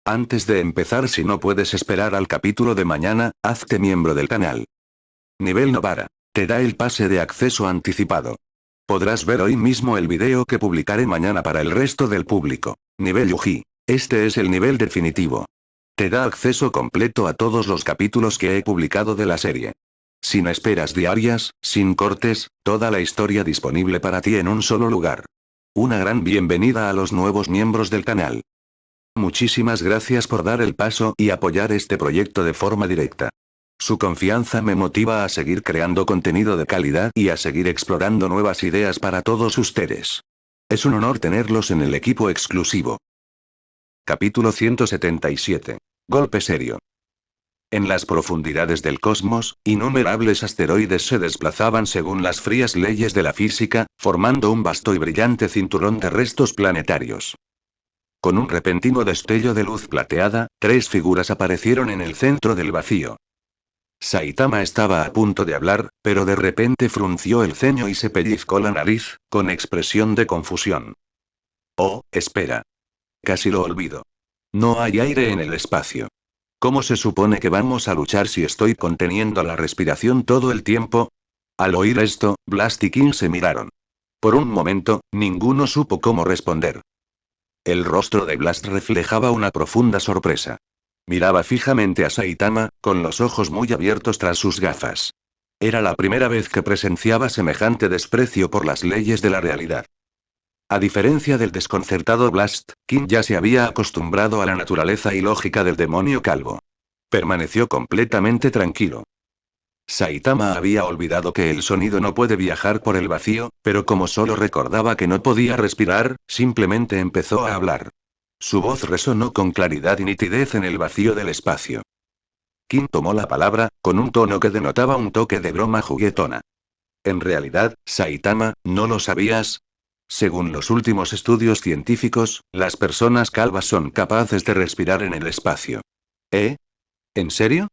Antes de empezar, si no puedes esperar al capítulo de mañana, hazte miembro del canal. Nivel Novara. Te da el pase de acceso anticipado. Podrás ver hoy mismo el video que publicaré mañana para el resto del público. Nivel Yuji. Este es el nivel definitivo. Te da acceso completo a todos los capítulos que he publicado de la serie. Sin esperas diarias, sin cortes, toda la historia disponible para ti en un solo lugar. Una gran bienvenida a los nuevos miembros del canal. Muchísimas gracias por dar el paso y apoyar este proyecto de forma directa. Su confianza me motiva a seguir creando contenido de calidad y a seguir explorando nuevas ideas para todos ustedes. Es un honor tenerlos en el equipo exclusivo. Capítulo 177. Golpe serio. En las profundidades del cosmos, innumerables asteroides se desplazaban según las frías leyes de la física, formando un vasto y brillante cinturón de restos planetarios. Con un repentino destello de luz plateada, tres figuras aparecieron en el centro del vacío. Saitama estaba a punto de hablar, pero de repente frunció el ceño y se pellizcó la nariz, con expresión de confusión. Oh, espera. Casi lo olvido. No hay aire en el espacio. ¿Cómo se supone que vamos a luchar si estoy conteniendo la respiración todo el tiempo? Al oír esto, Blast y King se miraron. Por un momento, ninguno supo cómo responder. El rostro de Blast reflejaba una profunda sorpresa. Miraba fijamente a Saitama, con los ojos muy abiertos tras sus gafas. Era la primera vez que presenciaba semejante desprecio por las leyes de la realidad. A diferencia del desconcertado Blast, King ya se había acostumbrado a la naturaleza y lógica del demonio calvo. Permaneció completamente tranquilo. Saitama había olvidado que el sonido no puede viajar por el vacío, pero como solo recordaba que no podía respirar, simplemente empezó a hablar. Su voz resonó con claridad y nitidez en el vacío del espacio. King tomó la palabra, con un tono que denotaba un toque de broma juguetona. En realidad, Saitama, ¿no lo sabías? Según los últimos estudios científicos, las personas calvas son capaces de respirar en el espacio. ¿Eh? ¿En serio?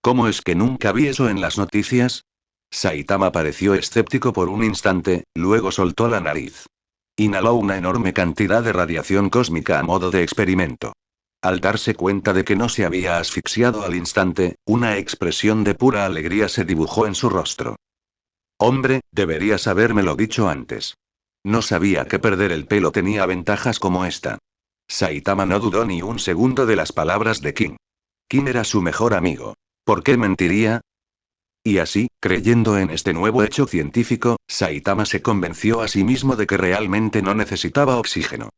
¿Cómo es que nunca vi eso en las noticias? Saitama pareció escéptico por un instante, luego soltó la nariz. Inhaló una enorme cantidad de radiación cósmica a modo de experimento. Al darse cuenta de que no se había asfixiado al instante, una expresión de pura alegría se dibujó en su rostro. Hombre, deberías habérmelo dicho antes. No sabía que perder el pelo tenía ventajas como esta. Saitama no dudó ni un segundo de las palabras de King. King era su mejor amigo. ¿Por qué mentiría? Y así, creyendo en este nuevo hecho científico, Saitama se convenció a sí mismo de que realmente no necesitaba oxígeno.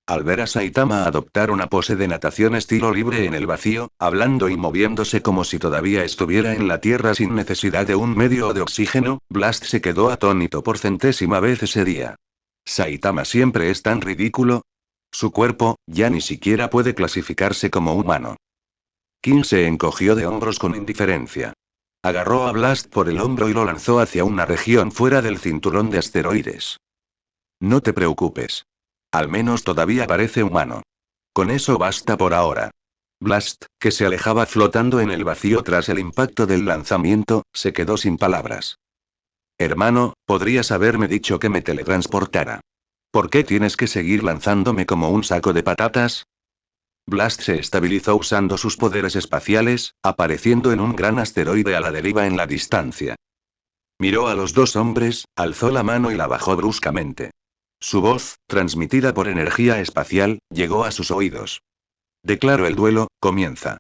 Al ver a Saitama adoptar una pose de natación estilo libre en el vacío, hablando y moviéndose como si todavía estuviera en la Tierra sin necesidad de un medio de oxígeno, Blast se quedó atónito por centésima vez ese día. ¿Saitama siempre es tan ridículo? Su cuerpo, ya ni siquiera puede clasificarse como humano. King se encogió de hombros con indiferencia. Agarró a Blast por el hombro y lo lanzó hacia una región fuera del cinturón de asteroides. No te preocupes. Al menos todavía parece humano. Con eso basta por ahora. Blast, que se alejaba flotando en el vacío tras el impacto del lanzamiento, se quedó sin palabras. Hermano, podrías haberme dicho que me teletransportara. ¿Por qué tienes que seguir lanzándome como un saco de patatas? Blast se estabilizó usando sus poderes espaciales, apareciendo en un gran asteroide a la deriva en la distancia. Miró a los dos hombres, alzó la mano y la bajó bruscamente. Su voz, transmitida por energía espacial, llegó a sus oídos. Declaro el duelo, comienza.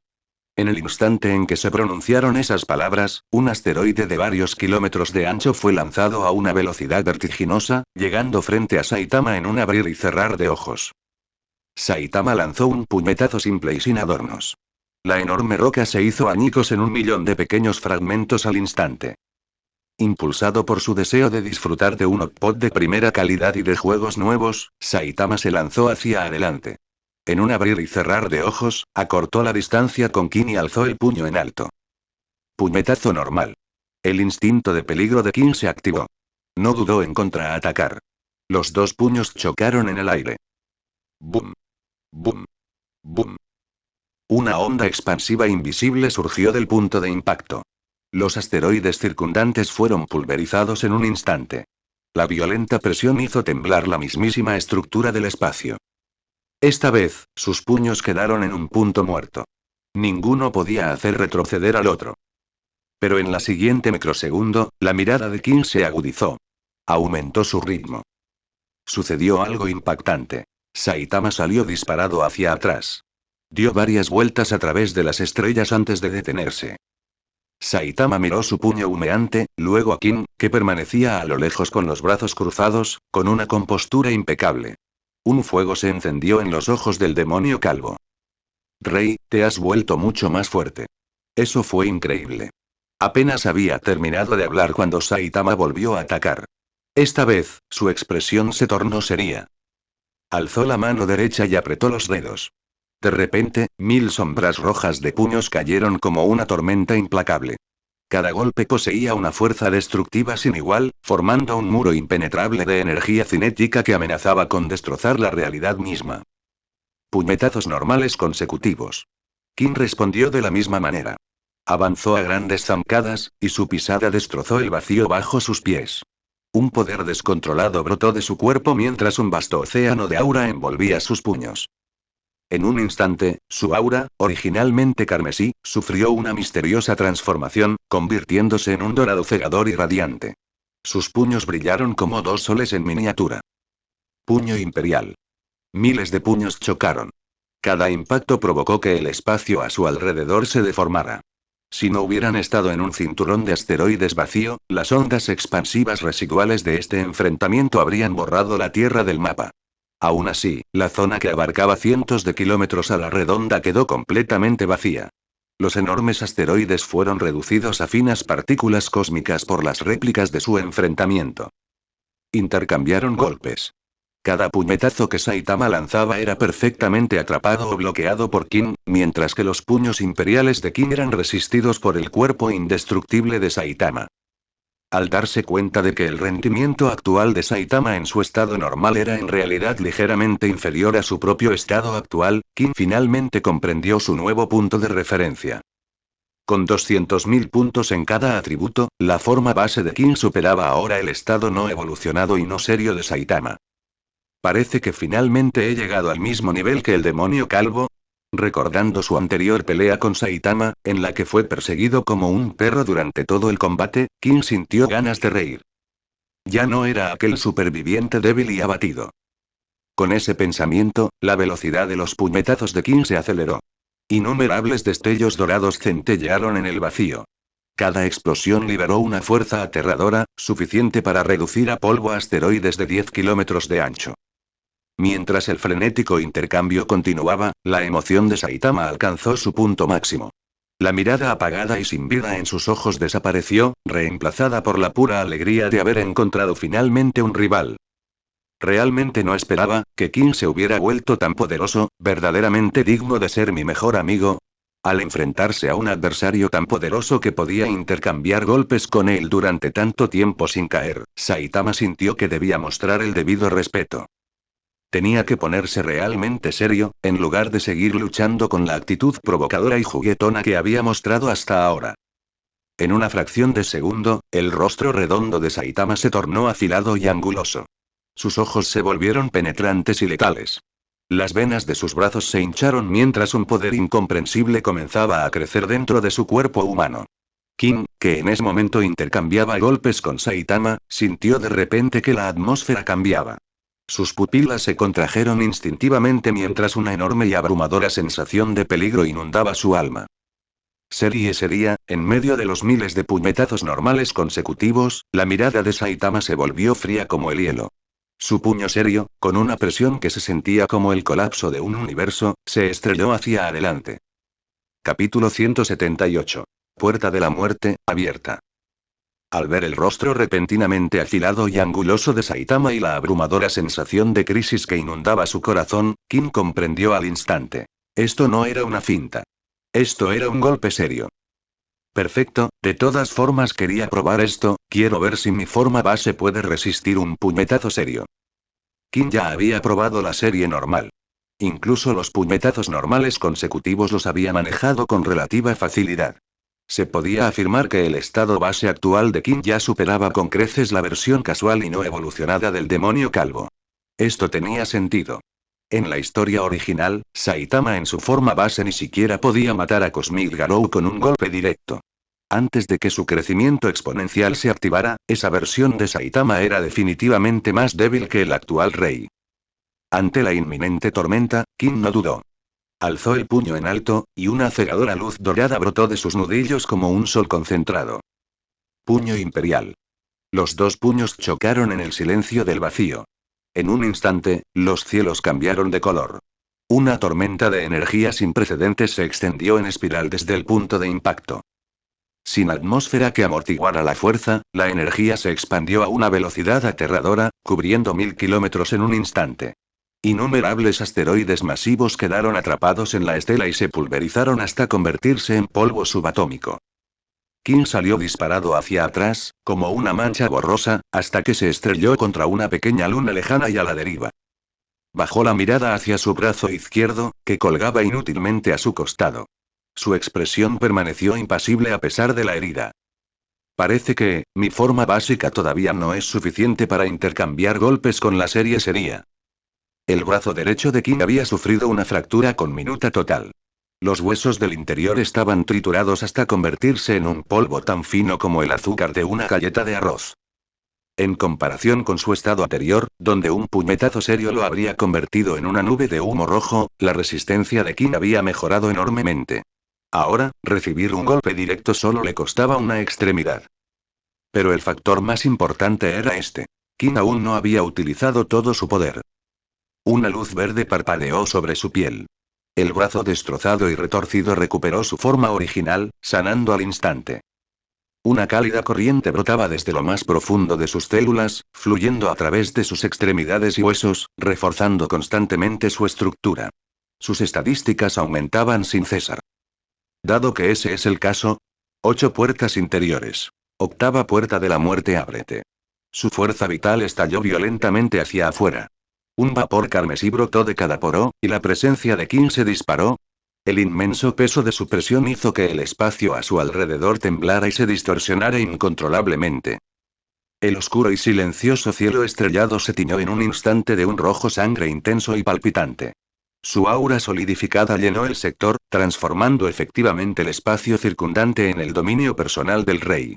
En el instante en que se pronunciaron esas palabras, un asteroide de varios kilómetros de ancho fue lanzado a una velocidad vertiginosa, llegando frente a Saitama en un abrir y cerrar de ojos. Saitama lanzó un puñetazo simple y sin adornos. La enorme roca se hizo añicos en 1.000.000 de pequeños fragmentos al instante. Impulsado por su deseo de disfrutar de un output de primera calidad y de juegos nuevos, Saitama se lanzó hacia adelante. En un abrir y cerrar de ojos, acortó la distancia con King y alzó el puño en alto. Puñetazo normal. El instinto de peligro de King se activó. No dudó en contraatacar. Los dos puños chocaron en el aire. ¡Bum! ¡Bum! ¡Bum! Una onda expansiva invisible surgió del punto de impacto. Los asteroides circundantes fueron pulverizados en un instante. La violenta presión hizo temblar la mismísima estructura del espacio. Esta vez, sus puños quedaron en un punto muerto. Ninguno podía hacer retroceder al otro. Pero en la siguiente microsegundo, la mirada de King se agudizó. Aumentó su ritmo. Sucedió algo impactante. Saitama salió disparado hacia atrás. Dio varias vueltas a través de las estrellas antes de detenerse. Saitama miró su puño humeante, luego a King, que permanecía a lo lejos con los brazos cruzados, con una compostura impecable. Un fuego se encendió en los ojos del demonio calvo. Rey, te has vuelto mucho más fuerte. Eso fue increíble. Apenas había terminado de hablar cuando Saitama volvió a atacar. Esta vez, su expresión se tornó seria. Alzó la mano derecha y apretó los dedos. De repente, 1000 sombras rojas de puños cayeron como una tormenta implacable. Cada golpe poseía una fuerza destructiva sin igual, formando un muro impenetrable de energía cinética que amenazaba con destrozar la realidad misma. Puñetazos normales consecutivos. King respondió de la misma manera. Avanzó a grandes zancadas, y su pisada destrozó el vacío bajo sus pies. Un poder descontrolado brotó de su cuerpo mientras un vasto océano de aura envolvía sus puños. En un instante, su aura, originalmente carmesí, sufrió una misteriosa transformación, convirtiéndose en un dorado cegador y radiante. Sus puños brillaron como dos soles en miniatura. Puño imperial. Miles de puños chocaron. Cada impacto provocó que el espacio a su alrededor se deformara. Si no hubieran estado en un cinturón de asteroides vacío, las ondas expansivas residuales de este enfrentamiento habrían borrado la Tierra del mapa. Aún así, la zona que abarcaba cientos de kilómetros a la redonda quedó completamente vacía. Los enormes asteroides fueron reducidos a finas partículas cósmicas por las réplicas de su enfrentamiento. Intercambiaron golpes. Cada puñetazo que Saitama lanzaba era perfectamente atrapado o bloqueado por King, mientras que los puños imperiales de King eran resistidos por el cuerpo indestructible de Saitama. Al darse cuenta de que el rendimiento actual de Saitama en su estado normal era en realidad ligeramente inferior a su propio estado actual, King finalmente comprendió su nuevo punto de referencia. Con 200.000 puntos en cada atributo, la forma base de King superaba ahora el estado no evolucionado y no serio de Saitama. Parece que finalmente he llegado al mismo nivel que el demonio calvo. Recordando su anterior pelea con Saitama, en la que fue perseguido como un perro durante todo el combate, King sintió ganas de reír. Ya no era aquel superviviente débil y abatido. Con ese pensamiento, la velocidad de los puñetazos de King se aceleró. Innumerables destellos dorados centellearon en el vacío. Cada explosión liberó una fuerza aterradora, suficiente para reducir a polvo asteroides de 10 kilómetros de ancho. Mientras el frenético intercambio continuaba, la emoción de Saitama alcanzó su punto máximo. La mirada apagada y sin vida en sus ojos desapareció, reemplazada por la pura alegría de haber encontrado finalmente un rival. Realmente no esperaba que King se hubiera vuelto tan poderoso, verdaderamente digno de ser mi mejor amigo. Al enfrentarse a un adversario tan poderoso que podía intercambiar golpes con él durante tanto tiempo sin caer, Saitama sintió que debía mostrar el debido respeto. Tenía que ponerse realmente serio, en lugar de seguir luchando con la actitud provocadora y juguetona que había mostrado hasta ahora. En una fracción de segundo, el rostro redondo de Saitama se tornó afilado y anguloso. Sus ojos se volvieron penetrantes y letales. Las venas de sus brazos se hincharon mientras un poder incomprensible comenzaba a crecer dentro de su cuerpo humano. King, que en ese momento intercambiaba golpes con Saitama, sintió de repente que la atmósfera cambiaba. Sus pupilas se contrajeron instintivamente mientras una enorme y abrumadora sensación de peligro inundaba su alma. Seria, en medio de los miles de puñetazos normales consecutivos, la mirada de Saitama se volvió fría como el hielo. Su puño serio, con una presión que se sentía como el colapso de un universo, se estrelló hacia adelante. Capítulo 178. Puerta de la muerte, abierta. Al ver el rostro repentinamente afilado y anguloso de Saitama y la abrumadora sensación de crisis que inundaba su corazón, King comprendió al instante. Esto no era una finta. Esto era un golpe serio. Perfecto, de todas formas quería probar esto, quiero ver si mi forma base puede resistir un puñetazo serio. King ya había probado la serie normal. Incluso los puñetazos normales consecutivos los había manejado con relativa facilidad. Se podía afirmar que el estado base actual de King ya superaba con creces la versión casual y no evolucionada del demonio calvo. Esto tenía sentido. En la historia original, Saitama en su forma base ni siquiera podía matar a Cosmic Garou con un golpe directo. Antes de que su crecimiento exponencial se activara, esa versión de Saitama era definitivamente más débil que el actual rey. Ante la inminente tormenta, King no dudó. Alzó el puño en alto, y una cegadora luz dorada brotó de sus nudillos como un sol concentrado. Puño imperial. Los dos puños chocaron en el silencio del vacío. En un instante, los cielos cambiaron de color. Una tormenta de energía sin precedentes se extendió en espiral desde el punto de impacto. Sin atmósfera que amortiguara la fuerza, la energía se expandió a una velocidad aterradora, cubriendo 1000 kilómetros en un instante. Innumerables asteroides masivos quedaron atrapados en la estela y se pulverizaron hasta convertirse en polvo subatómico. King salió disparado hacia atrás, como una mancha borrosa, hasta que se estrelló contra una pequeña luna lejana y a la deriva. Bajó la mirada hacia su brazo izquierdo, que colgaba inútilmente a su costado. Su expresión permaneció impasible a pesar de la herida. Parece que, mi forma básica todavía no es suficiente para intercambiar golpes con la serie sería. El brazo derecho de King había sufrido una fractura con minuta total. Los huesos del interior estaban triturados hasta convertirse en un polvo tan fino como el azúcar de una galleta de arroz. En comparación con su estado anterior, donde un puñetazo serio lo habría convertido en una nube de humo rojo, la resistencia de King había mejorado enormemente. Ahora, recibir un golpe directo solo le costaba una extremidad. Pero el factor más importante era este. King aún no había utilizado todo su poder. Una luz verde parpadeó sobre su piel. El brazo destrozado y retorcido recuperó su forma original, sanando al instante. Una cálida corriente brotaba desde lo más profundo de sus células, fluyendo a través de sus extremidades y huesos, reforzando constantemente su estructura. Sus estadísticas aumentaban sin cesar. Dado que ese es el caso, 8 puertas interiores. Octava puerta de la muerte ábrete. Su fuerza vital estalló violentamente hacia afuera. Un vapor carmesí brotó de cada poro, y la presencia de King se disparó. El inmenso peso de su presión hizo que el espacio a su alrededor temblara y se distorsionara incontrolablemente. El oscuro y silencioso cielo estrellado se tiñó en un instante de un rojo sangre intenso y palpitante. Su aura solidificada llenó el sector, transformando efectivamente el espacio circundante en el dominio personal del rey.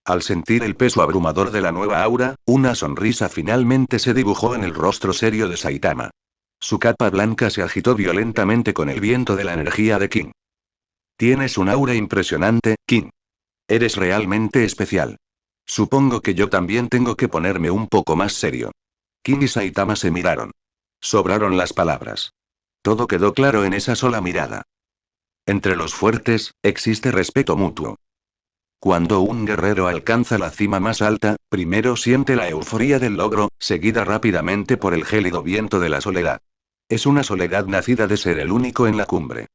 Al sentir el peso abrumador de la nueva aura, una sonrisa finalmente se dibujó en el rostro serio de Saitama. Su capa blanca se agitó violentamente con el viento de la energía de King. Tienes un aura impresionante, King. Eres realmente especial. Supongo que yo también tengo que ponerme un poco más serio. King y Saitama se miraron. Sobraron las palabras. Todo quedó claro en esa sola mirada. Entre los fuertes, existe respeto mutuo. Cuando un guerrero alcanza la cima más alta, primero siente la euforía del logro, seguida rápidamente por el gélido viento de la soledad. Es una soledad nacida de ser el único en la cumbre.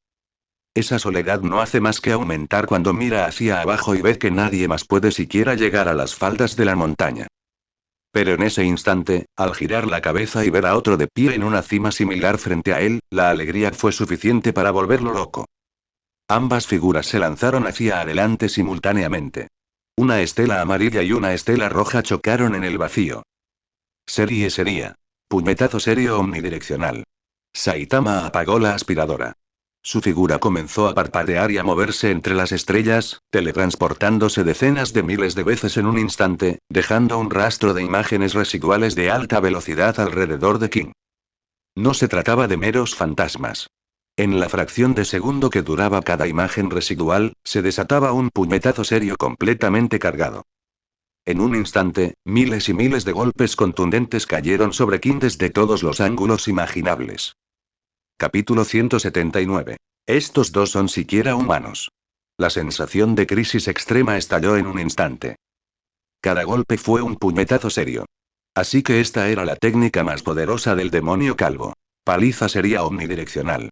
Esa soledad no hace más que aumentar cuando mira hacia abajo y ve que nadie más puede siquiera llegar a las faldas de la montaña. Pero en ese instante, al girar la cabeza y ver a otro de pie en una cima similar frente a él, la alegría fue suficiente para volverlo loco. Ambas figuras se lanzaron hacia adelante simultáneamente. Una estela amarilla y una estela roja chocaron en el vacío. Sería. Puñetazo serio omnidireccional. Saitama apagó la aspiradora. Su figura comenzó a parpadear y a moverse entre las estrellas, teletransportándose decenas de miles de veces en un instante, dejando un rastro de imágenes residuales de alta velocidad alrededor de King. No se trataba de meros fantasmas. En la fracción de segundo que duraba cada imagen residual, se desataba un puñetazo serio completamente cargado. En un instante, miles y miles de golpes contundentes cayeron sobre King desde todos los ángulos imaginables. Capítulo 179. Estos dos son siquiera humanos. La sensación de crisis extrema estalló en un instante. Cada golpe fue un puñetazo serio. Así que esta era la técnica más poderosa del demonio calvo. Paliza sería omnidireccional.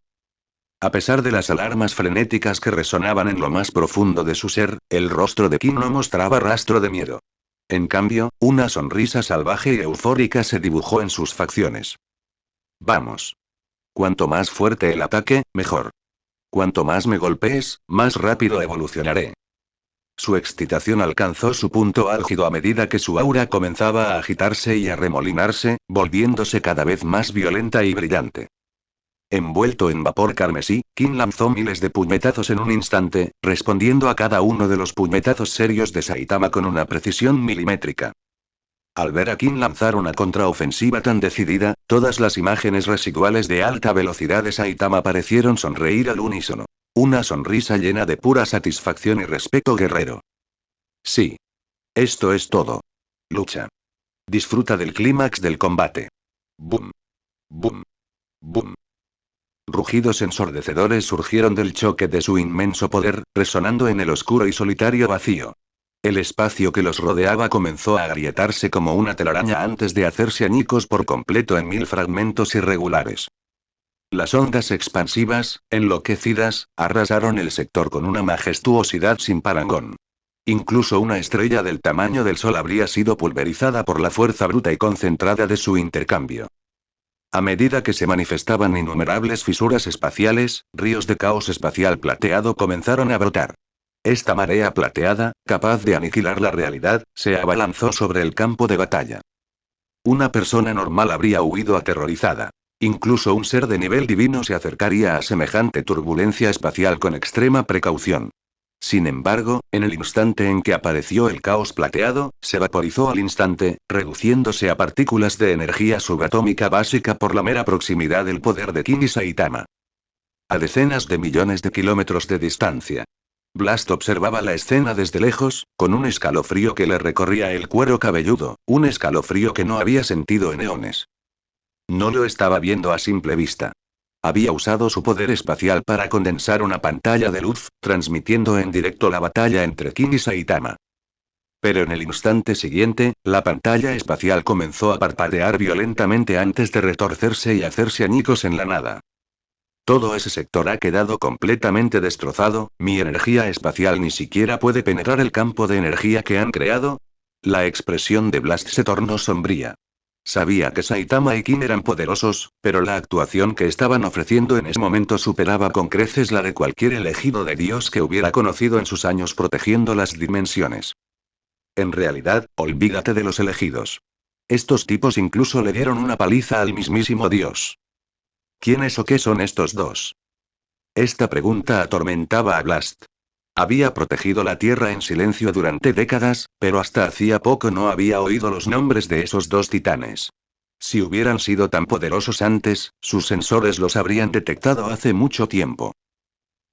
A pesar de las alarmas frenéticas que resonaban en lo más profundo de su ser, el rostro de King no mostraba rastro de miedo. En cambio, una sonrisa salvaje y eufórica se dibujó en sus facciones. Vamos. Cuanto más fuerte el ataque, mejor. Cuanto más me golpees, más rápido evolucionaré. Su excitación alcanzó su punto álgido a medida que su aura comenzaba a agitarse y a remolinarse, volviéndose cada vez más violenta y brillante. Envuelto en vapor carmesí, Qin lanzó miles de puñetazos en un instante, respondiendo a cada uno de los puñetazos serios de Saitama con una precisión milimétrica. Al ver a Qin lanzar una contraofensiva tan decidida, todas las imágenes residuales de alta velocidad de Saitama parecieron sonreír al unísono. Una sonrisa llena de pura satisfacción y respeto guerrero. Sí. Esto es todo. Lucha. Disfruta del clímax del combate. Boom. Boom. Boom. Rugidos ensordecedores surgieron del choque de su inmenso poder, resonando en el oscuro y solitario vacío. El espacio que los rodeaba comenzó a agrietarse como una telaraña antes de hacerse añicos por completo en 1000 fragmentos irregulares. Las ondas expansivas, enloquecidas, arrasaron el sector con una majestuosidad sin parangón. Incluso una estrella del tamaño del Sol habría sido pulverizada por la fuerza bruta y concentrada de su intercambio. A medida que se manifestaban innumerables fisuras espaciales, ríos de caos espacial plateado comenzaron a brotar. Esta marea plateada, capaz de aniquilar la realidad, se abalanzó sobre el campo de batalla. Una persona normal habría huido aterrorizada. Incluso un ser de nivel divino se acercaría a semejante turbulencia espacial con extrema precaución. Sin embargo, en el instante en que apareció el caos plateado, se vaporizó al instante, reduciéndose a partículas de energía subatómica básica por la mera proximidad del poder de Qin y Saitama. A decenas de millones de kilómetros de distancia. Blast observaba la escena desde lejos, con un escalofrío que le recorría el cuero cabelludo, un escalofrío que no había sentido en eones. No lo estaba viendo a simple vista. Había usado su poder espacial para condensar una pantalla de luz, transmitiendo en directo la batalla entre Qin y Saitama. Pero en el instante siguiente, la pantalla espacial comenzó a parpadear violentamente antes de retorcerse y hacerse añicos en la nada. Todo ese sector ha quedado completamente destrozado, mi energía espacial ni siquiera puede penetrar el campo de energía que han creado. La expresión de Blast se tornó sombría. Sabía que Saitama y Qin eran poderosos, pero la actuación que estaban ofreciendo en ese momento superaba con creces la de cualquier elegido de Dios que hubiera conocido en sus años protegiendo las dimensiones. En realidad, olvídate de los elegidos. Estos tipos incluso le dieron una paliza al mismísimo Dios. ¿Quiénes o qué son estos dos? Esta pregunta atormentaba a Blast. Había protegido la Tierra en silencio durante décadas, pero hasta hacía poco no había oído los nombres de esos dos titanes. Si hubieran sido tan poderosos antes, sus sensores los habrían detectado hace mucho tiempo.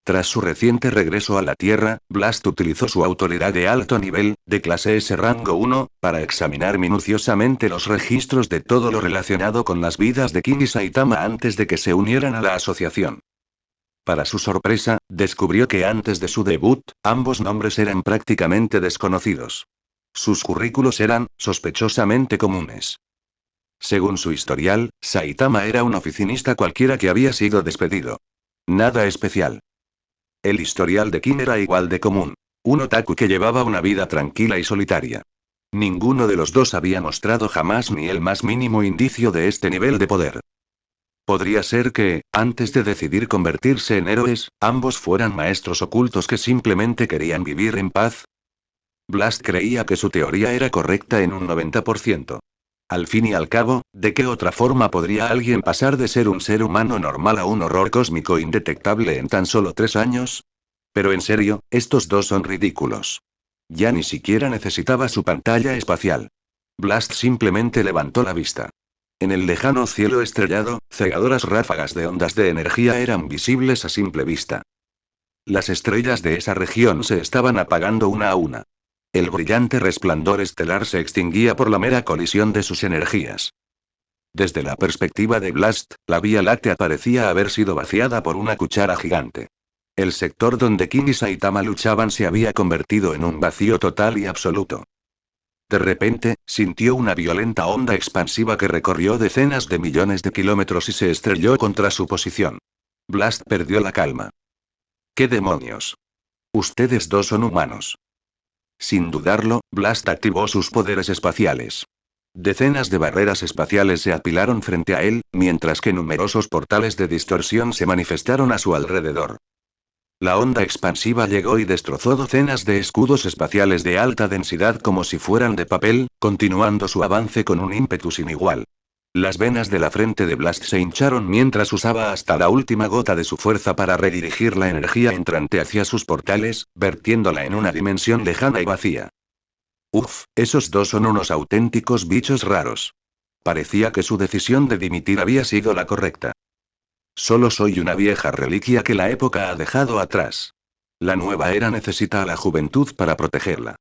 Tras su reciente regreso a la Tierra, Blast utilizó su autoridad de alto nivel, de clase S rango 1, para examinar minuciosamente los registros de todo lo relacionado con las vidas de Qin y Saitama antes de que se unieran a la asociación. Para su sorpresa, descubrió que antes de su debut, ambos nombres eran prácticamente desconocidos. Sus currículos eran, sospechosamente comunes. Según su historial, Saitama era un oficinista cualquiera que había sido despedido. Nada especial. El historial de Qin era igual de común. Un otaku que llevaba una vida tranquila y solitaria. Ninguno de los dos había mostrado jamás ni el más mínimo indicio de este nivel de poder. Podría ser que, antes de decidir convertirse en héroes, ambos fueran maestros ocultos que simplemente querían vivir en paz. Blast creía que su teoría era correcta en un 90%. Al fin y al cabo, ¿de qué otra forma podría alguien pasar de ser un ser humano normal a un horror cósmico indetectable en tan solo 3 años? Pero en serio, estos dos son ridículos. Ya ni siquiera necesitaba su pantalla espacial. Blast simplemente levantó la vista. En el lejano cielo estrellado, cegadoras ráfagas de ondas de energía eran visibles a simple vista. Las estrellas de esa región se estaban apagando una a una. El brillante resplandor estelar se extinguía por la mera colisión de sus energías. Desde la perspectiva de Blast, la Vía Láctea parecía haber sido vaciada por una cuchara gigante. El sector donde Qin y Saitama luchaban se había convertido en un vacío total y absoluto. De repente, sintió una violenta onda expansiva que recorrió decenas de millones de kilómetros y se estrelló contra su posición. Blast perdió la calma. ¿Qué demonios? Ustedes dos son humanos. Sin dudarlo, Blast activó sus poderes espaciales. Decenas de barreras espaciales se apilaron frente a él, mientras que numerosos portales de distorsión se manifestaron a su alrededor. La onda expansiva llegó y destrozó docenas de escudos espaciales de alta densidad como si fueran de papel, continuando su avance con un ímpetu sin igual. Las venas de la frente de Blast se hincharon mientras usaba hasta la última gota de su fuerza para redirigir la energía entrante hacia sus portales, vertiéndola en una dimensión lejana y vacía. Uf, esos dos son unos auténticos bichos raros. Parecía que su decisión de dimitir había sido la correcta. Solo soy una vieja reliquia que la época ha dejado atrás. La nueva era necesita a la juventud para protegerla.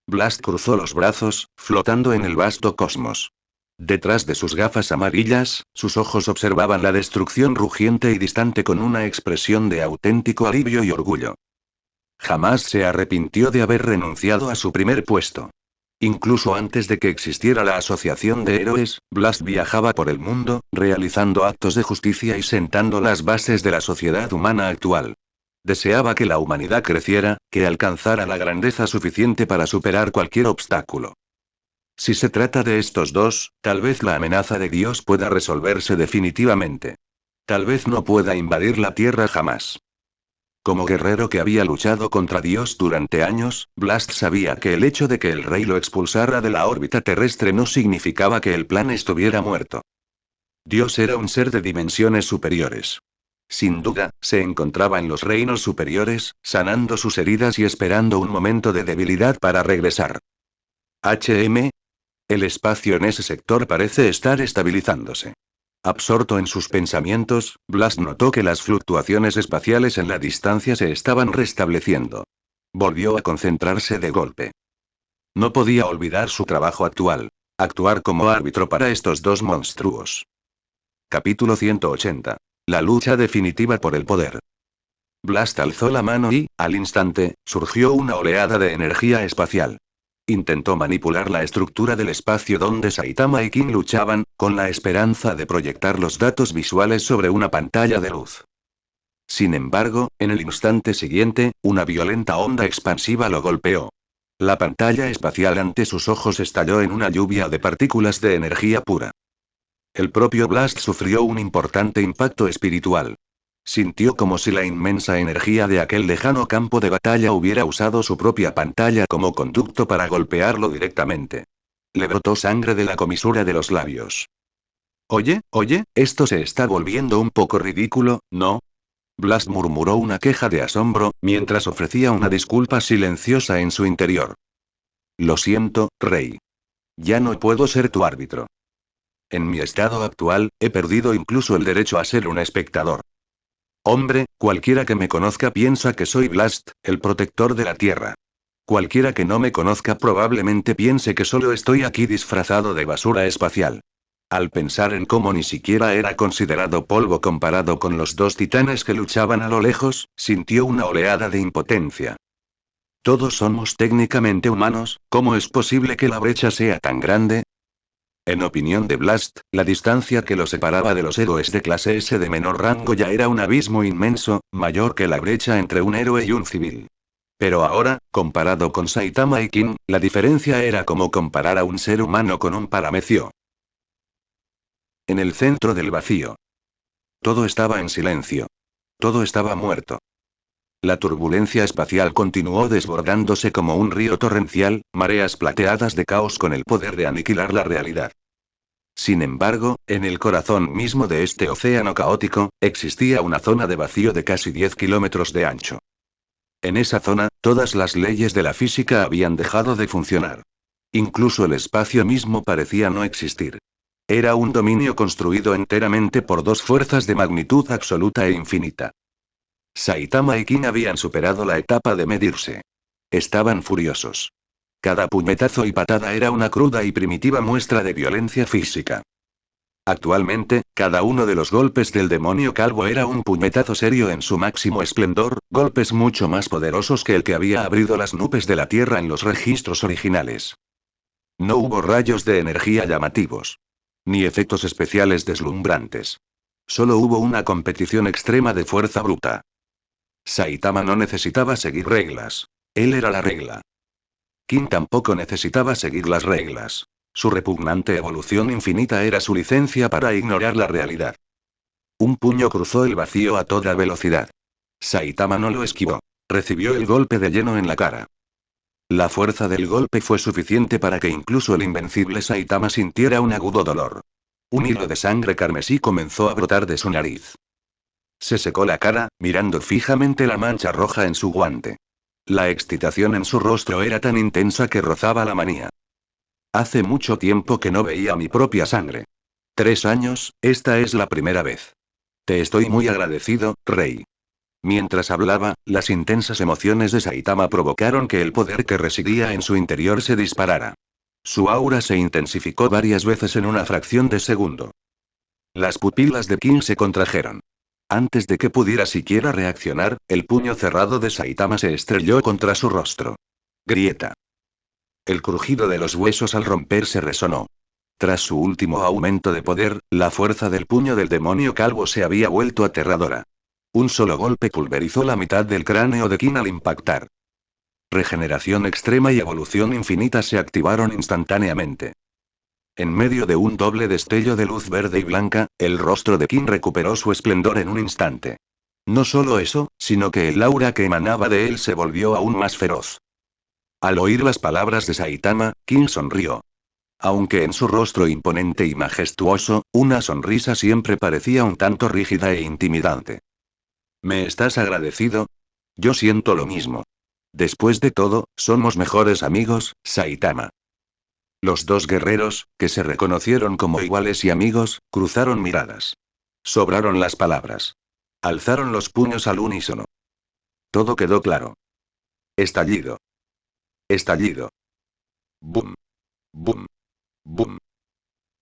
Blast cruzó los brazos, flotando en el vasto cosmos. Detrás de sus gafas amarillas, sus ojos observaban la destrucción rugiente y distante con una expresión de auténtico alivio y orgullo. Jamás se arrepintió de haber renunciado a su primer puesto. Incluso antes de que existiera la Asociación de Héroes, Blast viajaba por el mundo, realizando actos de justicia y sentando las bases de la sociedad humana actual. Deseaba que la humanidad creciera, que alcanzara la grandeza suficiente para superar cualquier obstáculo. Si se trata de estos dos, tal vez la amenaza de Dios pueda resolverse definitivamente. Tal vez no pueda invadir la Tierra jamás. Como guerrero que había luchado contra Dios durante años, Blast sabía que el hecho de que el rey lo expulsara de la órbita terrestre no significaba que el plan estuviera muerto. Dios era un ser de dimensiones superiores. Sin duda, se encontraba en los reinos superiores, sanando sus heridas y esperando un momento de debilidad para regresar. El espacio en ese sector parece estar estabilizándose. Absorto en sus pensamientos, Blast notó que las fluctuaciones espaciales en la distancia se estaban restableciendo. Volvió a concentrarse de golpe. No podía olvidar su trabajo actual. Actuar como árbitro para estos dos monstruos. Capítulo 180. La lucha definitiva por el poder. Blast alzó la mano y, al instante, surgió una oleada de energía espacial. Intentó manipular la estructura del espacio donde Saitama y King luchaban, con la esperanza de proyectar los datos visuales sobre una pantalla de luz. Sin embargo, en el instante siguiente, una violenta onda expansiva lo golpeó. La pantalla espacial ante sus ojos estalló en una lluvia de partículas de energía pura. El propio Blast sufrió un importante impacto espiritual. Sintió como si la inmensa energía de aquel lejano campo de batalla hubiera usado su propia pantalla como conducto para golpearlo directamente. Le brotó sangre de la comisura de los labios. Oye, esto se está volviendo un poco ridículo, ¿no? Blast murmuró una queja de asombro, mientras ofrecía una disculpa silenciosa en su interior. Lo siento, Rey. Ya no puedo ser tu árbitro. En mi estado actual, he perdido incluso el derecho a ser un espectador. Hombre, cualquiera que me conozca piensa que soy Blast, el protector de la Tierra. Cualquiera que no me conozca probablemente piense que solo estoy aquí disfrazado de basura espacial. Al pensar en cómo ni siquiera era considerado polvo comparado con los dos titanes que luchaban a lo lejos, sintió una oleada de impotencia. Todos somos técnicamente humanos, ¿cómo es posible que la brecha sea tan grande? En opinión de Blast, la distancia que lo separaba de los héroes de clase S de menor rango ya era un abismo inmenso, mayor que la brecha entre un héroe y un civil. Pero ahora, comparado con Saitama y King, la diferencia era como comparar a un ser humano con un paramecio. En el centro del vacío. Todo estaba en silencio. Todo estaba muerto. La turbulencia espacial continuó desbordándose como un río torrencial, mareas plateadas de caos con el poder de aniquilar la realidad. Sin embargo, en el corazón mismo de este océano caótico, existía una zona de vacío de casi 10 kilómetros de ancho. En esa zona, todas las leyes de la física habían dejado de funcionar. Incluso el espacio mismo parecía no existir. Era un dominio construido enteramente por dos fuerzas de magnitud absoluta e infinita. Saitama y King habían superado la etapa de medirse. Estaban furiosos. Cada puñetazo y patada era una cruda y primitiva muestra de violencia física. Actualmente, cada uno de los golpes del demonio calvo era un puñetazo serio en su máximo esplendor, golpes mucho más poderosos que el que había abrido las nubes de la Tierra en los registros originales. No hubo rayos de energía llamativos. Ni efectos especiales deslumbrantes. Solo hubo una competición extrema de fuerza bruta. Saitama no necesitaba seguir reglas. Él era la regla. King tampoco necesitaba seguir las reglas. Su repugnante evolución infinita era su licencia para ignorar la realidad. Un puño cruzó el vacío a toda velocidad. Saitama no lo esquivó. Recibió el golpe de lleno en la cara. La fuerza del golpe fue suficiente para que incluso el invencible Saitama sintiera un agudo dolor. Un hilo de sangre carmesí comenzó a brotar de su nariz. Se secó la cara, mirando fijamente la mancha roja en su guante. La excitación en su rostro era tan intensa que rozaba la manía. Hace mucho tiempo que no veía mi propia sangre. 3 años, esta es la primera vez. Te estoy muy agradecido, Rey. Mientras hablaba, las intensas emociones de Saitama provocaron que el poder que residía en su interior se disparara. Su aura se intensificó varias veces en una fracción de segundo. Las pupilas de King se contrajeron. Antes de que pudiera siquiera reaccionar, el puño cerrado de Saitama se estrelló contra su rostro. Grieta. El crujido de los huesos al romperse resonó. Tras su último aumento de poder, la fuerza del puño del demonio calvo se había vuelto aterradora. Un solo golpe pulverizó la mitad del cráneo de King al impactar. Regeneración extrema y evolución infinita se activaron instantáneamente. En medio de un doble destello de luz verde y blanca, el rostro de King recuperó su esplendor en un instante. No solo eso, sino que el aura que emanaba de él se volvió aún más feroz. Al oír las palabras de Saitama, King sonrió. Aunque en su rostro imponente y majestuoso, una sonrisa siempre parecía un tanto rígida e intimidante. ¿Me estás agradecido? Yo siento lo mismo. Después de todo, somos mejores amigos, Saitama. Los dos guerreros, que se reconocieron como iguales y amigos, cruzaron miradas. Sobraron las palabras. Alzaron los puños al unísono. Todo quedó claro. Estallido. Estallido. Boom. Boom. Boom.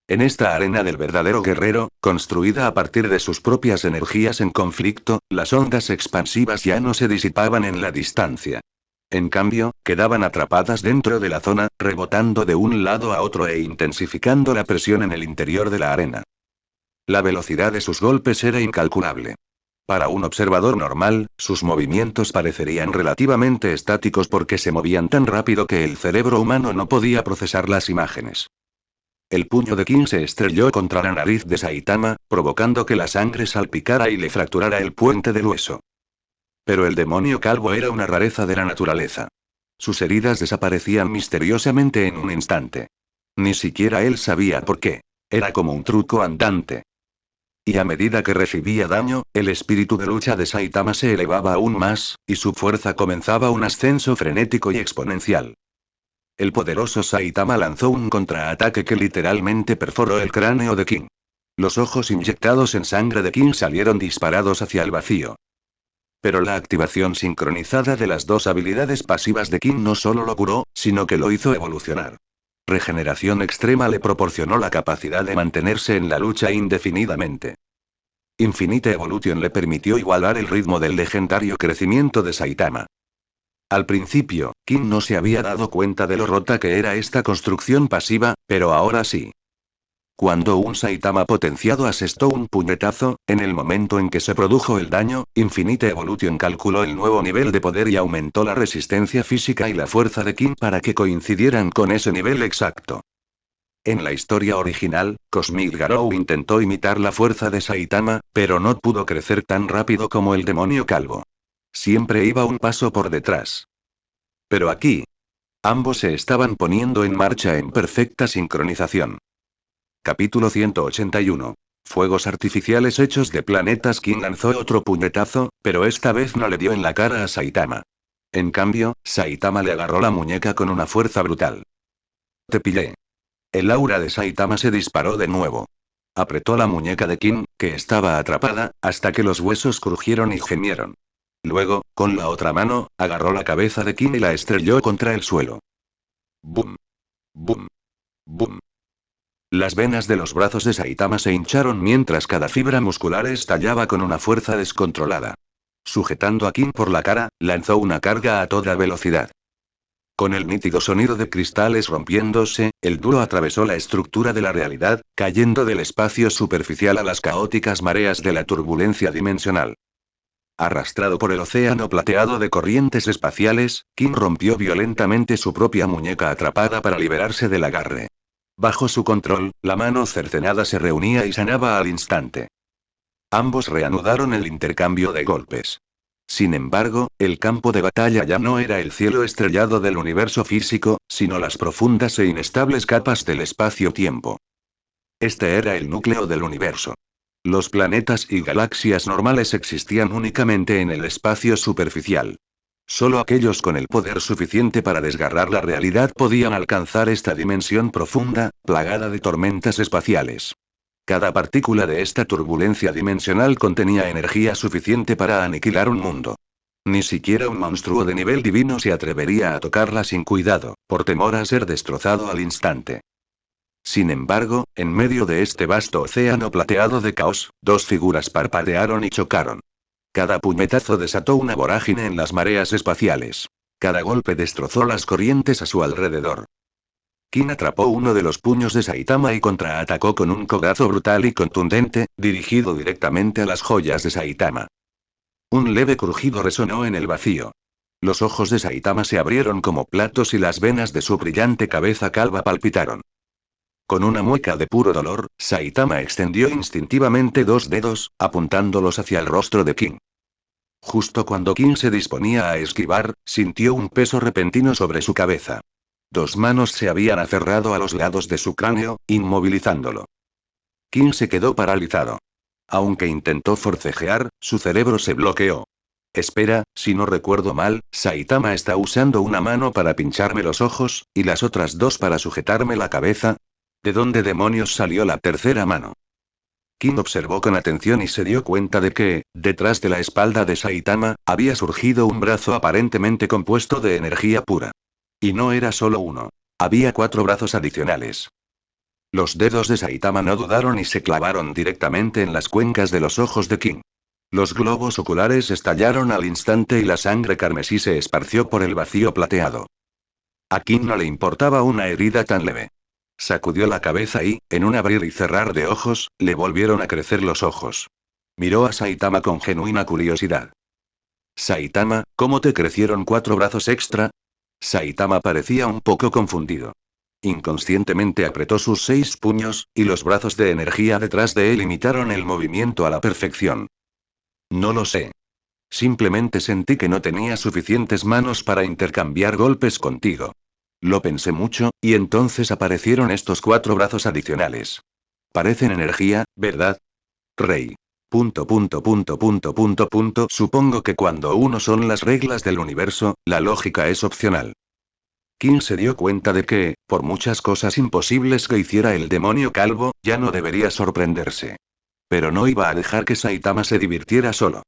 En esta arena del verdadero guerrero, construida a partir de sus propias energías en conflicto, las ondas expansivas ya no se disipaban en la distancia. En cambio, quedaban atrapadas dentro de la zona, rebotando de un lado a otro e intensificando la presión en el interior de la arena. La velocidad de sus golpes era incalculable. Para un observador normal, sus movimientos parecerían relativamente estáticos porque se movían tan rápido que el cerebro humano no podía procesar las imágenes. El puño de King se estrelló contra la nariz de Saitama, provocando que la sangre salpicara y le fracturara el puente del hueso. Pero el demonio calvo era una rareza de la naturaleza. Sus heridas desaparecían misteriosamente en un instante. Ni siquiera él sabía por qué. Era como un truco andante. Y a medida que recibía daño, el espíritu de lucha de Saitama se elevaba aún más, y su fuerza comenzaba un ascenso frenético y exponencial. El poderoso Saitama lanzó un contraataque que literalmente perforó el cráneo de King. Los ojos inyectados en sangre de King salieron disparados hacia el vacío. Pero la activación sincronizada de las dos habilidades pasivas de King no solo lo curó, sino que lo hizo evolucionar. Regeneración extrema le proporcionó la capacidad de mantenerse en la lucha indefinidamente. Infinite Evolution le permitió igualar el ritmo del legendario crecimiento de Saitama. Al principio, King no se había dado cuenta de lo rota que era esta construcción pasiva, pero ahora sí. Cuando un Saitama potenciado asestó un puñetazo, en el momento en que se produjo el daño, Infinite Evolution calculó el nuevo nivel de poder y aumentó la resistencia física y la fuerza de King para que coincidieran con ese nivel exacto. En la historia original, Cosmic Garou intentó imitar la fuerza de Saitama, pero no pudo crecer tan rápido como el demonio calvo. Siempre iba un paso por detrás. Pero aquí, ambos se estaban poniendo en marcha en perfecta sincronización. Capítulo 181. Fuegos artificiales hechos de planetas. King lanzó otro puñetazo, pero esta vez no le dio en la cara a Saitama. En cambio, Saitama le agarró la muñeca con una fuerza brutal. Te pillé. El aura de Saitama se disparó de nuevo. Apretó la muñeca de King, que estaba atrapada, hasta que los huesos crujieron y gemieron. Luego, con la otra mano, agarró la cabeza de King y la estrelló contra el suelo. ¡Bum! ¡Bum! ¡Bum! Las venas de los brazos de Saitama se hincharon mientras cada fibra muscular estallaba con una fuerza descontrolada. Sujetando a King por la cara, lanzó una carga a toda velocidad. Con el nítido sonido de cristales rompiéndose, el duro atravesó la estructura de la realidad, cayendo del espacio superficial a las caóticas mareas de la turbulencia dimensional. Arrastrado por el océano plateado de corrientes espaciales, King rompió violentamente su propia muñeca atrapada para liberarse del agarre. Bajo su control, la mano cercenada se reunía y sanaba al instante. Ambos reanudaron el intercambio de golpes. Sin embargo, el campo de batalla ya no era el cielo estrellado del universo físico, sino las profundas e inestables capas del espacio-tiempo. Este era el núcleo del universo. Los planetas y galaxias normales existían únicamente en el espacio superficial. Solo aquellos con el poder suficiente para desgarrar la realidad podían alcanzar esta dimensión profunda, plagada de tormentas espaciales. Cada partícula de esta turbulencia dimensional contenía energía suficiente para aniquilar un mundo. Ni siquiera un monstruo de nivel divino se atrevería a tocarla sin cuidado, por temor a ser destrozado al instante. Sin embargo, en medio de este vasto océano plateado de caos, dos figuras parpadearon y chocaron. Cada puñetazo desató una vorágine en las mareas espaciales. Cada golpe destrozó las corrientes a su alrededor. Kin atrapó uno de los puños de Saitama y contraatacó con un codazo brutal y contundente, dirigido directamente a las joyas de Saitama. Un leve crujido resonó en el vacío. Los ojos de Saitama se abrieron como platos y las venas de su brillante cabeza calva palpitaron. Con una mueca de puro dolor, Saitama extendió instintivamente dos dedos, apuntándolos hacia el rostro de Kin. Justo cuando Kin se disponía a esquivar, sintió un peso repentino sobre su cabeza. Dos manos se habían aferrado a los lados de su cráneo, inmovilizándolo. Kin se quedó paralizado. Aunque intentó forcejear, su cerebro se bloqueó. Espera, si no recuerdo mal, Saitama está usando una mano para pincharme los ojos, y las otras dos para sujetarme la cabeza. ¿De dónde demonios salió la tercera mano? Kin observó con atención y se dio cuenta de que, detrás de la espalda de Saitama, había surgido un brazo aparentemente compuesto de energía pura. Y no era solo uno. Había 4 brazos adicionales. Los dedos de Saitama no dudaron y se clavaron directamente en las cuencas de los ojos de Kin. Los globos oculares estallaron al instante y la sangre carmesí se esparció por el vacío plateado. A Kin no le importaba una herida tan leve. Sacudió la cabeza y, en un abrir y cerrar de ojos, le volvieron a crecer los ojos. Miró a Saitama con genuina curiosidad. Saitama, ¿cómo te crecieron 4 brazos extra? Saitama parecía un poco confundido. Inconscientemente apretó sus 6 puños, y los brazos de energía detrás de él imitaron el movimiento a la perfección. No lo sé. Simplemente sentí que no tenía suficientes manos para intercambiar golpes contigo. Lo pensé mucho, y entonces aparecieron estos 4 brazos adicionales. Parecen energía, ¿verdad? Rey. Supongo que cuando uno son las reglas del universo, la lógica es opcional. Kin se dio cuenta de que, por muchas cosas imposibles que hiciera el demonio calvo, ya no debería sorprenderse. Pero no iba a dejar que Saitama se divirtiera solo.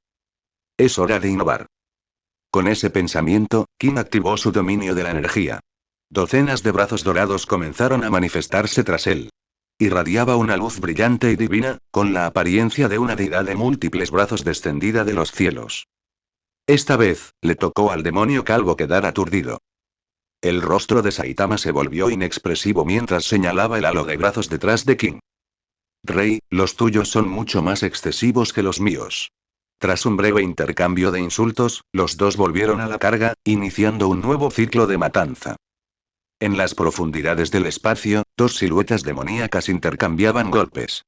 Es hora de innovar. Con ese pensamiento, Kin activó su dominio de la energía. Docenas de brazos dorados comenzaron a manifestarse tras él. Irradiaba una luz brillante y divina, con la apariencia de una deidad de múltiples brazos descendida de los cielos. Esta vez, le tocó al demonio calvo quedar aturdido. El rostro de Saitama se volvió inexpresivo mientras señalaba el halo de brazos detrás de Kin. Rey, los tuyos son mucho más excesivos que los míos. Tras un breve intercambio de insultos, los dos volvieron a la carga, iniciando un nuevo ciclo de matanza. En las profundidades del espacio, 2 siluetas demoníacas intercambiaban golpes.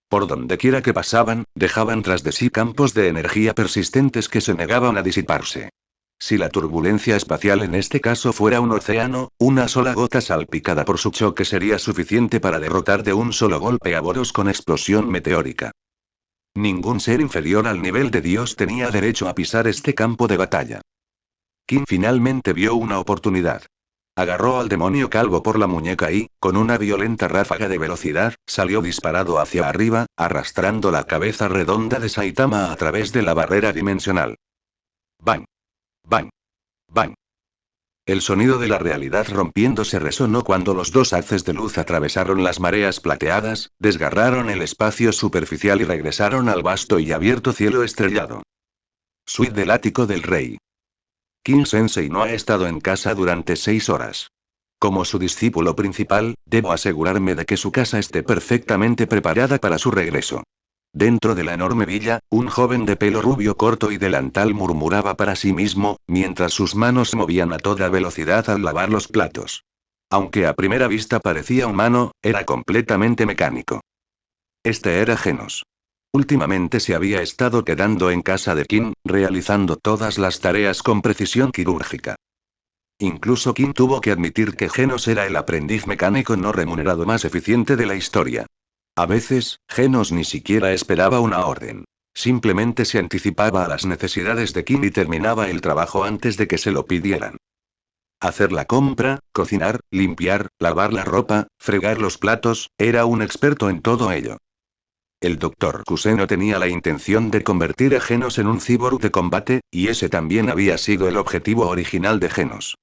Por donde quiera que pasaban, dejaban tras de sí campos de energía persistentes que se negaban a disiparse. Si la turbulencia espacial en este caso fuera un océano, una sola gota salpicada por su choque sería suficiente para derrotar de un solo golpe a Boros con explosión meteórica. Ningún ser inferior al nivel de Dios tenía derecho a pisar este campo de batalla. Kin finalmente vio una oportunidad. Agarró al demonio calvo por la muñeca y, con una violenta ráfaga de velocidad, salió disparado hacia arriba, arrastrando la cabeza redonda de Saitama a través de la barrera dimensional. ¡Bang! ¡Bang! ¡Bang! El sonido de la realidad rompiéndose resonó cuando los 2 haces de luz atravesaron las mareas plateadas, desgarraron el espacio superficial y regresaron al vasto y abierto cielo estrellado. Suite del ático del rey. Kin Sensei no ha estado en casa durante 6 horas. Como su discípulo principal, debo asegurarme de que su casa esté perfectamente preparada para su regreso. Dentro de la enorme villa, un joven de pelo rubio corto y delantal murmuraba para sí mismo, mientras sus manos se movían a toda velocidad al lavar los platos. Aunque a primera vista parecía humano, era completamente mecánico. Este era Genos. Últimamente se había estado quedando en casa de Kim, realizando todas las tareas con precisión quirúrgica. Incluso Kim tuvo que admitir que Genos era el aprendiz mecánico no remunerado más eficiente de la historia. A veces, Genos ni siquiera esperaba una orden. Simplemente se anticipaba a las necesidades de Kim y terminaba el trabajo antes de que se lo pidieran. Hacer la compra, cocinar, limpiar, lavar la ropa, fregar los platos, era un experto en todo ello. El Dr. Kuseno tenía la intención de convertir a Genos en un cyborg de combate, y ese también había sido el objetivo original de Genos.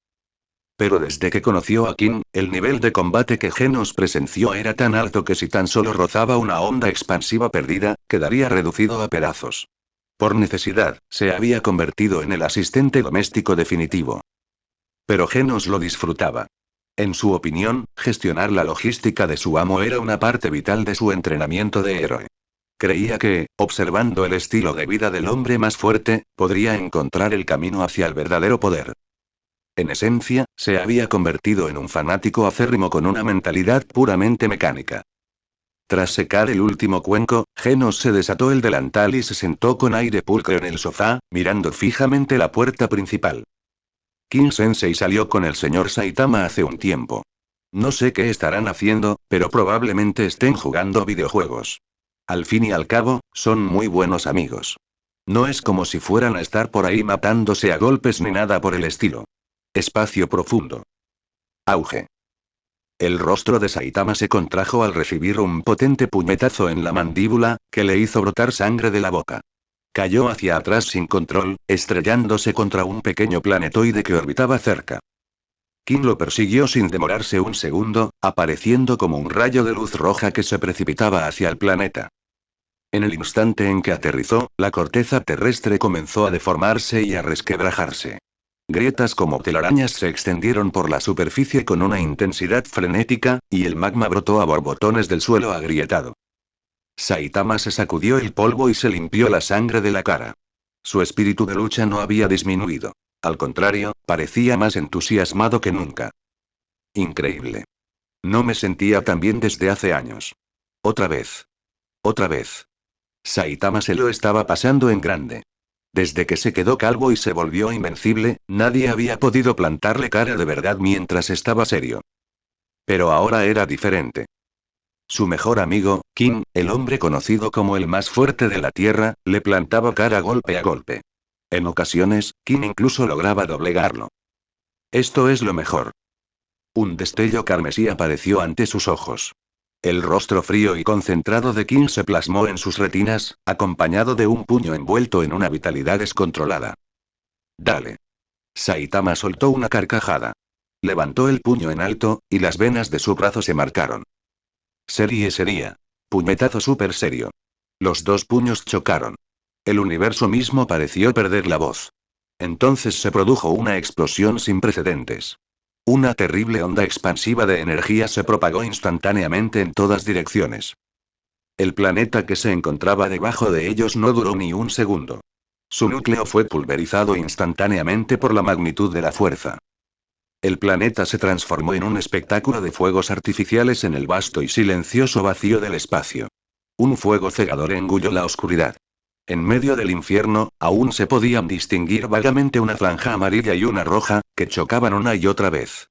Pero desde que conoció a Kim, el nivel de combate que Genos presenció era tan alto que si tan solo rozaba una onda expansiva perdida, quedaría reducido a pedazos. Por necesidad, se había convertido en el asistente doméstico definitivo. Pero Genos lo disfrutaba. En su opinión, gestionar la logística de su amo era una parte vital de su entrenamiento de héroe. Creía que, observando el estilo de vida del hombre más fuerte, podría encontrar el camino hacia el verdadero poder. En esencia, se había convertido en un fanático acérrimo con una mentalidad puramente mecánica. Tras secar el último cuenco, Genos se desató el delantal y se sentó con aire pulcro en el sofá, mirando fijamente la puerta principal. Kim Sensei salió con el señor Saitama hace un tiempo. No sé qué estarán haciendo, pero probablemente estén jugando videojuegos. Al fin y al cabo, son muy buenos amigos. No es como si fueran a estar por ahí matándose a golpes ni nada por el estilo. Espacio profundo. Auge. El rostro de Saitama se contrajo al recibir un potente puñetazo en la mandíbula, que le hizo brotar sangre de la boca. Cayó hacia atrás sin control, estrellándose contra un pequeño planetoide que orbitaba cerca. Kim lo persiguió sin demorarse un segundo, apareciendo como un rayo de luz roja que se precipitaba hacia el planeta. En el instante en que aterrizó, la corteza terrestre comenzó a deformarse y a resquebrajarse. Grietas como telarañas se extendieron por la superficie con una intensidad frenética, y el magma brotó a borbotones del suelo agrietado. Saitama se sacudió el polvo y se limpió la sangre de la cara. Su espíritu de lucha no había disminuido. Al contrario, parecía más entusiasmado que nunca. Increíble. No me sentía tan bien desde hace años. Otra vez. Otra vez. Saitama se lo estaba pasando en grande. Desde que se quedó calvo y se volvió invencible, nadie había podido plantarle cara de verdad mientras estaba serio. Pero ahora era diferente. Su mejor amigo, Kim, el hombre conocido como el más fuerte de la Tierra, le plantaba cara golpe a golpe. En ocasiones, Kim incluso lograba doblegarlo. Esto es lo mejor. Un destello carmesí apareció ante sus ojos. El rostro frío y concentrado de Kim se plasmó en sus retinas, acompañado de un puño envuelto en una vitalidad descontrolada. Dale. Saitama soltó una carcajada. Levantó el puño en alto, y las venas de su brazo se marcaron. Sería. Puñetazo súper serio. Los dos puños chocaron. El universo mismo pareció perder la voz. Entonces se produjo una explosión sin precedentes. Una terrible onda expansiva de energía se propagó instantáneamente en todas direcciones. El planeta que se encontraba debajo de ellos no duró ni un segundo. Su núcleo fue pulverizado instantáneamente por la magnitud de la fuerza. El planeta se transformó en un espectáculo de fuegos artificiales en el vasto y silencioso vacío del espacio. Un fuego cegador engulló la oscuridad. En medio del infierno, aún se podían distinguir vagamente una franja amarilla y una roja, que chocaban una y otra vez.